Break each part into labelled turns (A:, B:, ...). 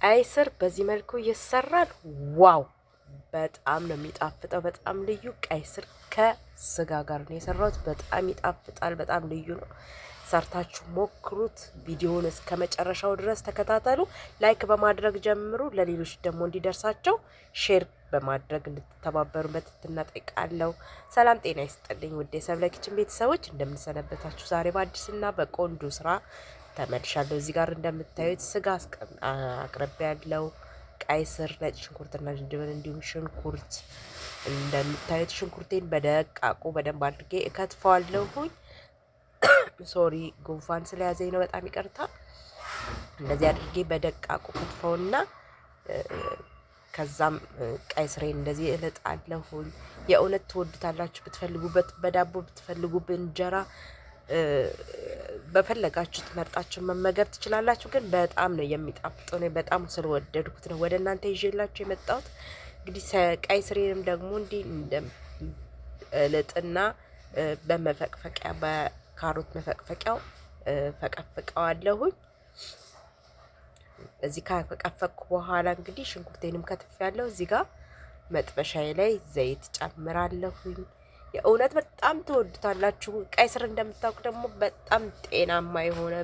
A: ቀይ ስር በዚህ መልኩ ይሰራል። ዋው በጣም ነው የሚጣፍጠው። በጣም ልዩ ቀይ ስር ከስጋ ጋር ነው የሰራሁት። በጣም ይጣፍጣል። በጣም ልዩ ነው። ሰርታችሁ ሞክሩት። ቪዲዮውን እስከ መጨረሻው ድረስ ተከታተሉ። ላይክ በማድረግ ጀምሩ። ለሌሎች ደግሞ እንዲደርሳቸው ሼር በማድረግ እንድትተባበሩ በትህትና እጠይቃለሁ። ሰላም ጤና ይስጥልኝ ውድ የሰብለ ኪችን ቤተሰቦች እንደምንሰነበታችሁ። ዛሬ በአዲስና በቆንጆ ስራ ተመልሻለሁ። እዚህ ጋር እንደምታዩት ስጋ አቅርቤ ያለው ቀይ ስር፣ ነጭ ሽንኩርትና ዝንጅብል እንዲሁም ሽንኩርት እንደምታዩት ሽንኩርቴን በደቃቁ በደንብ አድርጌ እከትፈዋለሁኝ። ሶሪ ጉንፋን ስለያዘኝ ነው፣ በጣም ይቅርታ። እንደዚህ አድርጌ በደቃቁ ከትፈውና ከዛም ቀይ ስሬን እንደዚህ እልጣለሁኝ። የእውነት ትወዱታላችሁ። ብትፈልጉበት በዳቦ ብትፈልጉ በእንጀራ በፈለጋችሁት መርጣችሁ መመገብ ትችላላችሁ። ግን በጣም ነው የሚጣፍጠው። ነው በጣም ስለወደድኩት ነው ወደ እናንተ ይዤላችሁ የመጣሁት። እንግዲህ ቀይ ስሬንም ደግሞ እንዲህ እንደ ልጥና በመፈቅፈቂያ በካሮት መፈቅፈቂያው ፈቀፍቀዋለሁኝ። እዚህ ከፈቀፈቅኩ በኋላ እንግዲህ ሽንኩርቴንም ከትፌያለሁ። እዚህ ጋር መጥበሻዬ ላይ ዘይት ጨምራለሁኝ። የእውነት በጣም ትወዱታላችሁ። ቀይ ስር እንደምታውቁ ደግሞ በጣም ጤናማ የሆነ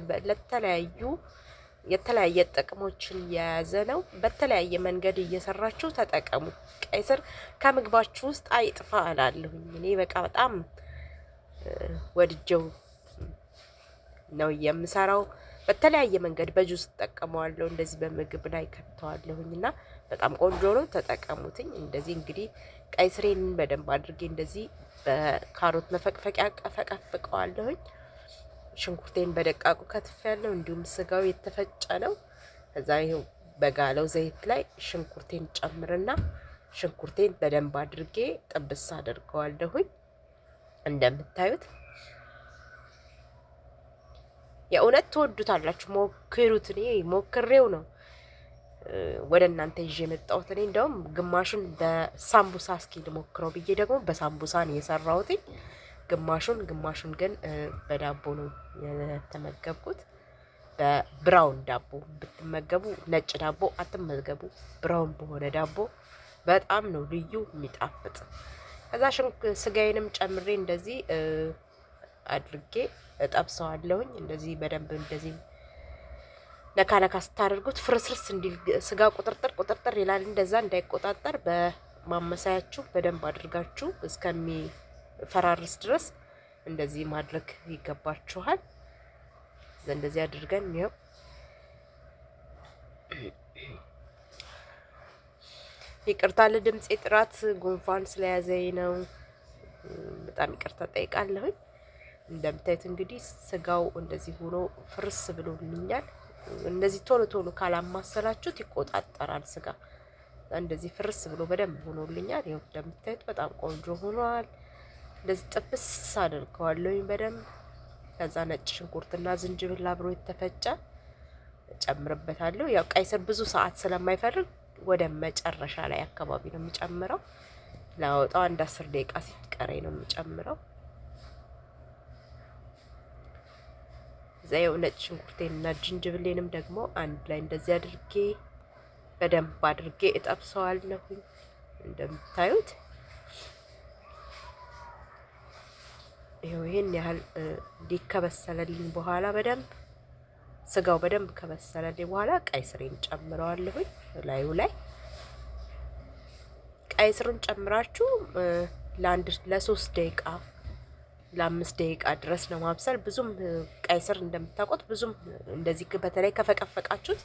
A: የተለያየ ጥቅሞችን የያዘ ነው። በተለያየ መንገድ እየሰራችሁ ተጠቀሙ። ቀይ ስር ከምግባችሁ ውስጥ አይጥፋ እላለሁኝ። እኔ በቃ በጣም ወድጀው ነው የምሰራው። በተለያየ መንገድ በጁስ ተጠቀመዋለሁ። እንደዚህ በምግብ ላይ ከተዋለሁኝ እና በጣም ቆንጆ ነው። ተጠቀሙትኝ። እንደዚህ እንግዲህ ቀይ ስሬን በደንብ አድርጌ እንደዚህ በካሮት መፈቅፈቂያ ፈቀፍቀዋለሁኝ። ሽንኩርቴን በደቃቁ ከትፌያለሁ። እንዲሁም ስጋው የተፈጨ ነው። ከዛ ይሄው በጋለው ዘይት ላይ ሽንኩርቴን ጨምርና ሽንኩርቴን በደንብ አድርጌ ጥብስ አድርገዋለሁኝ። እንደምታዩት የእውነት ትወዱታላችሁ። ሞክሩት። እኔ ሞክሬው ነው ወደ እናንተ ይዤ የመጣሁት። እኔ እንደውም ግማሹን በሳምቡሳ እስኪ ልሞክረው ብዬ ደግሞ በሳምቡሳ ነው የሰራሁት። ግማሹን ግን በዳቦ ነው የተመገብኩት። በብራውን ዳቦ ብትመገቡ፣ ነጭ ዳቦ አትመገቡ። ብራውን በሆነ ዳቦ በጣም ነው ልዩ የሚጣፍጥ። ከዛ ስጋዬንም ጨምሬ እንደዚህ አድርጌ እጠብሰዋለሁኝ። እንደዚህ በደንብ እንደዚህ ነካ ነካ ስታደርጉት ፍርስርስ እንዲል ስጋ ቁጥርጥር ይላል። እንደዛ እንዳይቆጣጠር በማመሳያችሁ በደንብ አድርጋችሁ እስከሚፈራርስ ድረስ እንደዚህ ማድረግ ይገባችኋል። እንደዚህ አድርገን ይኸው ይቅርታ ለድምጼ ጥራት፣ ጉንፋን ስለያዘኝ ነው። በጣም ይቅርታ ጠይቃለሁኝ። እንደምታዩት እንግዲህ ስጋው እንደዚህ ሆኖ ፍርስ ብሎልኛል። እንደዚህ ቶሎ ካላማሰላችሁት ይቆጣጠራል ስጋ። እንደዚህ ፍርስ ብሎ በደንብ ሆኖልኛል። ይኸው እንደምታዩት በጣም ቆንጆ ሆኗል። እንደዚህ ጥብስ አድርገዋለሁኝ በደንብ። ከዛ ነጭ ሽንኩርትና ዝንጅብል አብሮ የተፈጨ ጨምርበታለሁ። ያው ቀይ ስር ብዙ ሰዓት ስለማይፈልግ ወደ መጨረሻ ላይ አካባቢ ነው የምጨምረው። ላወጣው አንድ 10 ደቂቃ ሲቀረኝ ነው የምጨምረው። ዘየው ነጭ ሽንኩርቴንና ዝንጅብሌንም ደግሞ አንድ ላይ እንደዚህ አድርጌ በደንብ አድርጌ እጠብሰዋለሁኝ። እንደምታዩት ይሄን ያህል ሊከበሰለልኝ በኋላ በደንብ ስጋው በደንብ ከበሰለልኝ በኋላ ቀይ ስሬን ጨምረዋለሁኝ። ላዩ ላይ ቀይ ስሩን ጨምራችሁ ለ3 ደቂቃ ለ5 ደቂቃ ድረስ ነው ማብሰል። ብዙም ቀይ ስር እንደምታውቁት ብዙም እንደዚህ በተለይ ከፈቀፈቃችሁት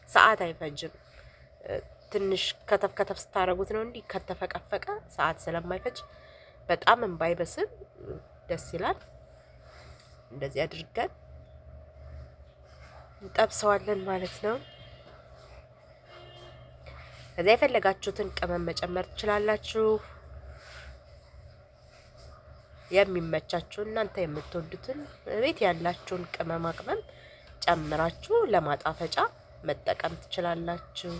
A: ሰዓት አይፈጅም። ትንሽ ከተፍ ስታረጉት ነው እንዲህ ከተፈቀፈቀ ሰዓት ስለማይፈጅ በጣም ባይበስል ደስ ይላል። እንደዚህ አድርገን እንጠብሰዋለን ማለት ነው። ከዛ የፈለጋችሁትን ቅመም መጨመር ትችላላችሁ። የሚመቻችሁ እናንተ የምትወዱትን ቤት ያላችሁን ቅመማ ቅመም ጨምራችሁ ለማጣፈጫ መጠቀም ትችላላችሁ።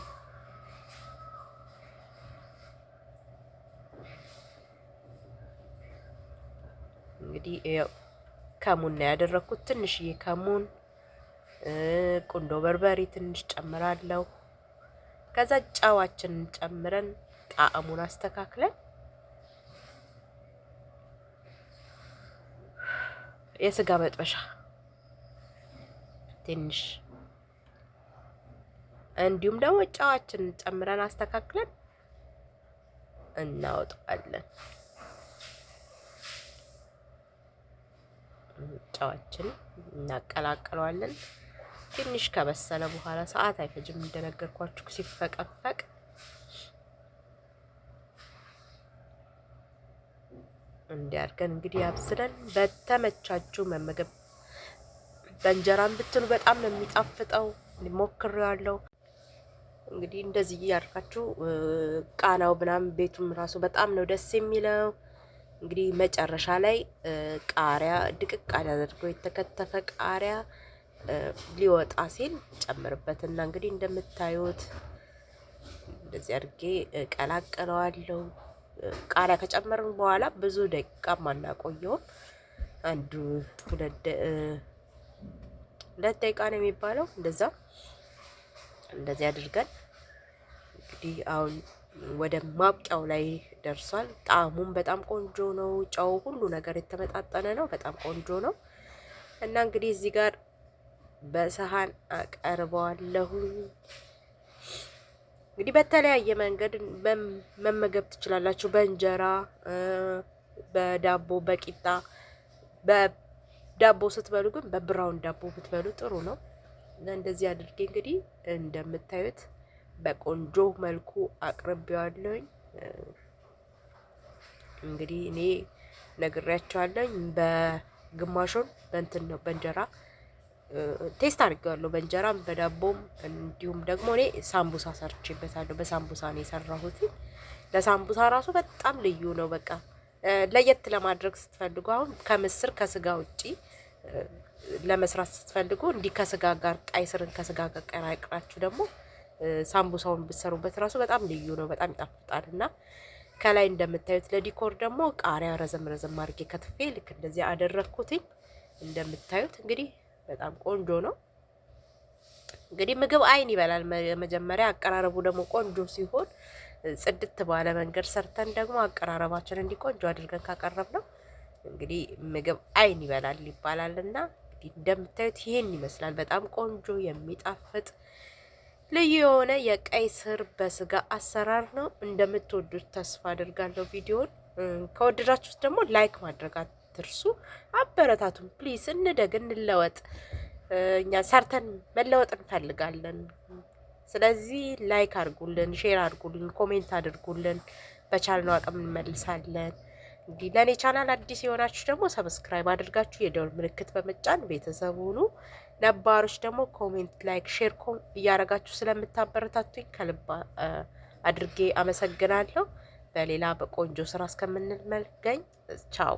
A: እንግዲህ ከሙን ነው ያደረኩት። ትንሽዬ ከሙን፣ ቁንዶ በርበሬ ትንሽ ጨምራለሁ። ከዛ ጨዋችንን ጨምረን ጣዕሙን አስተካክለን የስጋ መጥበሻ ትንሽ እንዲሁም ደግሞ ጨዋችንን ጨምረን አስተካክለን እናወጣለን። ጨዋችን እናቀላቅለዋለን። ትንሽ ከበሰለ በኋላ ሰዓት አይፈጅም እንደነገርኳችሁ ሲፈቀፈቅ እንዲያርገን እንግዲህ አብስለን በተመቻችሁ መመገብ። በእንጀራም ብትሉ በጣም ነው የሚጣፍጠው። ሞክሬዋለሁ። እንግዲህ እንደዚህ እያደረጋችሁ ቃናው ምናምን ቤቱም ራሱ በጣም ነው ደስ የሚለው። እንግዲህ መጨረሻ ላይ ቃሪያ ድቅቅ አድርጎ የተከተፈ ቃሪያ ሊወጣ ሲል ጨምርበትና እንግዲህ እንደምታዩት እንደዚህ አድርጌ ቀላቀለዋለሁ። ቃሪያ ከጨመርን በኋላ ብዙ ደቂቃ ማናቆየውም። አንዱ ሁለት ደቂቃ ነው የሚባለው። እንደዚህ አድርገን እንግዲህ አሁን ወደ ማብቂያው ላይ ደርሷል። ጣዕሙም በጣም ቆንጆ ነው። ጨው ሁሉ ነገር የተመጣጠነ ነው። በጣም ቆንጆ ነው እና እንግዲህ እዚህ ጋር በሰሃን አቀርበዋለሁ። እንግዲህ በተለያየ መንገድ መመገብ ትችላላችሁ። በእንጀራ፣ በዳቦ፣ በቂጣ። በዳቦ ስትበሉ ግን በብራውን ዳቦ ብትበሉ ጥሩ ነው። እንደዚህ አድርጌ እንግዲህ እንደምታዩት በቆንጆ መልኩ አቅርቤዋለሁኝ። እንግዲህ እኔ ነግሬያቸዋለሁኝ። በግማሹን በእንትን ነው በእንጀራ ቴስት አድርጌዋለሁ። በእንጀራም በዳቦም እንዲሁም ደግሞ እኔ ሳምቡሳ ሰርቼበታለሁ። በሳምቡሳ ነው የሰራሁት። ለሳምቡሳ ራሱ በጣም ልዩ ነው። በቃ ለየት ለማድረግ ስትፈልጉ አሁን ከምስር ከስጋ ውጪ ለመስራት ስትፈልጉ እንዲህ ከስጋ ጋር ቀይ ስርን ከስጋ ጋር ቀራቅራችሁ ደግሞ ሳምቡሳውን ብትሰሩበት ራሱ በጣም ልዩ ነው። በጣም ይጣፍጣል። እና ከላይ እንደምታዩት ለዲኮር ደግሞ ቃሪያ ረዘም አድርጌ ከትፌ ልክ እንደዚህ አደረኩትኝ። እንደምታዩት እንግዲህ በጣም ቆንጆ ነው። እንግዲህ ምግብ አይን ይበላል። መጀመሪያ አቀራረቡ ደግሞ ቆንጆ ሲሆን ጽድት ባለ መንገድ ሰርተን ደግሞ አቀራረባችን እንዲቆንጆ አድርገን ካቀረብ ነው እንግዲህ ምግብ አይን ይበላል ይባላልና እንግዲህ እንደምታዩት ይሄን ይመስላል። በጣም ቆንጆ የሚጣፍጥ ልዩ የሆነ የቀይ ስር በስጋ አሰራር ነው። እንደምትወዱት ተስፋ አድርጋለሁ። ቪዲዮውን ከወደዳችሁት ደግሞ ላይክ ማድረግ አትርሱ። አበረታቱን ፕሊስ። እንደግ፣ እንለወጥ። እኛ ሰርተን መለወጥ እንፈልጋለን። ስለዚህ ላይክ አድርጉልን፣ ሼር አድርጉልን፣ ኮሜንት አድርጉልን። በቻልነው አቅም እንመልሳለን። እንግዲህ ለኔ ቻናል አዲስ የሆናችሁ ደግሞ ሰብስክራይብ አድርጋችሁ የደወል ምልክት በመጫን ቤተሰብ ሁኑ። ነባሮች ደግሞ ኮሜንት፣ ላይክ፣ ሼር እያደረጋችሁ ስለምታበረታቱኝ ከልብ አድርጌ አመሰግናለሁ። በሌላ በቆንጆ ስራ እስከምንመገኝ ቻው።